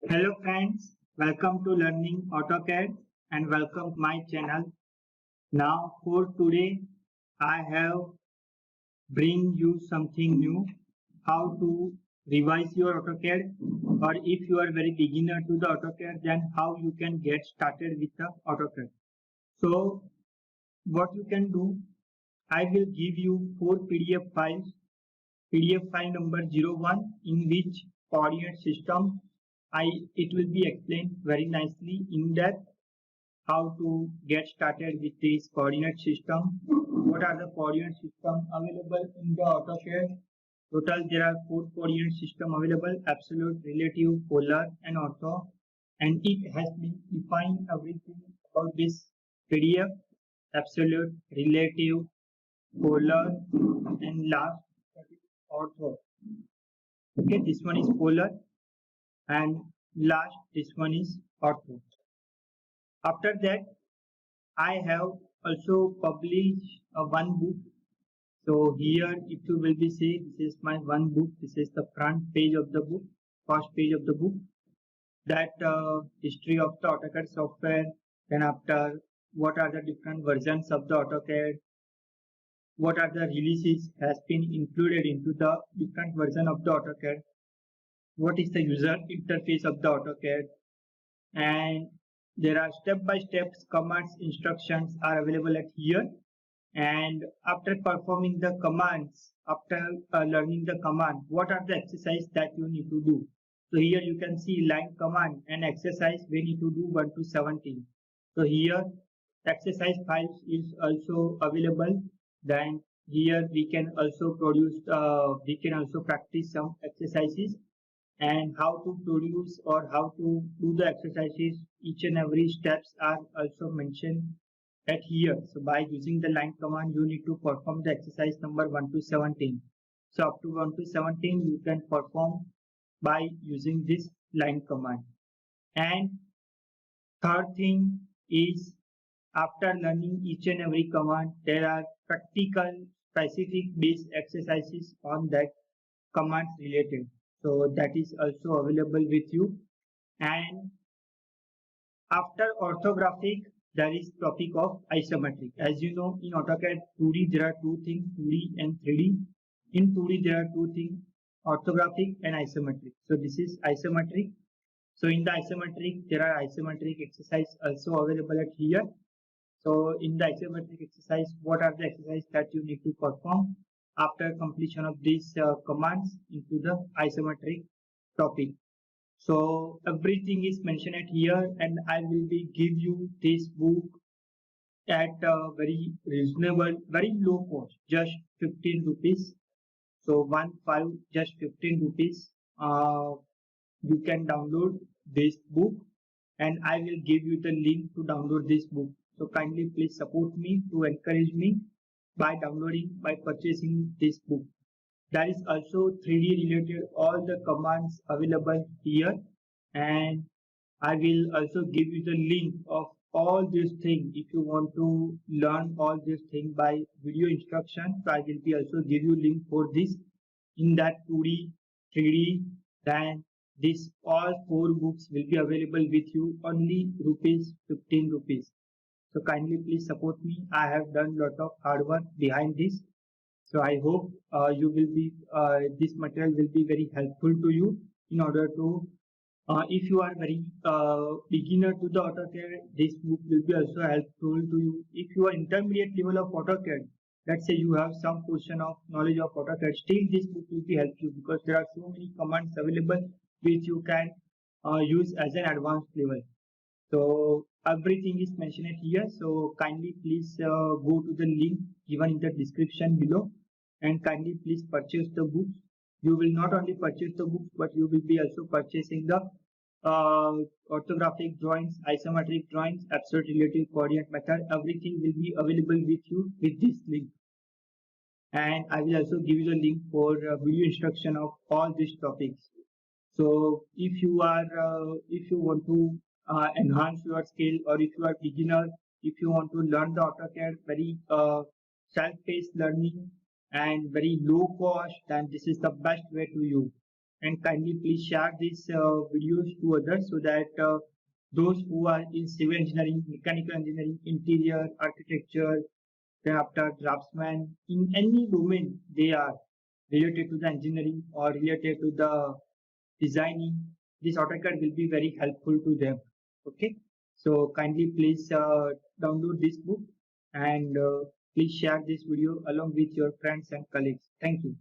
Hello friends, welcome to learning AutoCAD and welcome to my channel. Now for today I have bring you something new, how to revise your AutoCAD, or if you are very beginner to the AutoCAD, then how you can get started with the AutoCAD. So what you can do, I will give you 4 PDF files. PDF file number 01 in which coordinate system it will be explained very nicely in depth how to get started with this coordinate system. What are the coordinate system available in the AutoCAD? Total there are 4 coordinate system available: absolute, relative, polar and ortho, and it has been defined everything about this PDF: absolute, relative, polar and last ortho. Okay, this one is polar and last this one is ortho. After that I have also published one book. So here if you will be see, this is my one book. This is the front page of the book, first page of the book, that history of the AutoCAD software. Then after, what are the different versions of the AutoCAD, what are the releases has been included into the different version of the AutoCAD, what is the user interface of the AutoCAD, and there are step-by-step commands instructions are available at here. And after performing the commands, after learning the command, what are the exercise that you need to do? So here you can see line command and exercise we need to do 1 to 17. So here exercise files is also available. Then here we can also practice some exercises, and how to produce or how to do the exercises, each and every steps are also mentioned at here. So by using the line command you need to perform the exercise number 1 to 17. So up to 1 to 17 you can perform by using this line command. And third thing is, after learning each and every command, there are practical specific based exercises on that commands related. So that is also available with you. And after orthographic, there is topic of isometric. As you know, in AutoCAD 2D there are two things, 2D and 3D. In 2D there are two things, orthographic and isometric. So this is isometric. So in the isometric, there are isometric exercise also available at here. So in the isometric exercise, what are the exercises that you need to perform after completion of these commands into the isometric topic? So everything is mentioned at here, and I will be give you this book at a very reasonable, very low cost, just 15 rupees. So 15, just 15 rupees. You can download this book, and I will give you the link to download this book. So kindly please support me to encourage me by downloading, by purchasing this book. There is also 3D related all the commands available here, and I will also give you the link of all these things. If you want to learn all these things by video instruction, so I will be also give you link for this in that 2D, 3D, then this all 4 books will be available with you only rupees 15 rupees. So kindly please support me. I have done lot of hard work behind this. So I hope you will be this material will be very helpful to you in order to if you are very beginner to the AutoCAD, this book will be also helpful to you. If you are intermediate level of AutoCAD, let's say you have some portion of knowledge of AutoCAD, still this book will be help you because there are so many commands available which you can use as an advanced level. So everything is mentioned here. So kindly please go to the link given in the description below, and kindly please purchase the books. You will not only purchase the books, but you will be also purchasing the orthographic drawings, isometric drawings, absolute relative coordinate method. Everything will be available with you with this link. And I will also give you the link for video instruction of all these topics. So if you want to enhance your skill, or if you are beginner, if you want to learn the AutoCAD very self-paced learning and very low cost, then this is the best way to you. and kindly please share these videos to others so that those who are in civil engineering, mechanical engineering, interior, architecture, then after draftsman, in any domain they are related to the engineering or related to the designing, this AutoCAD will be very helpful to them. Okay, so kindly please download this book and please share this video along with your friends and colleagues. Thank you.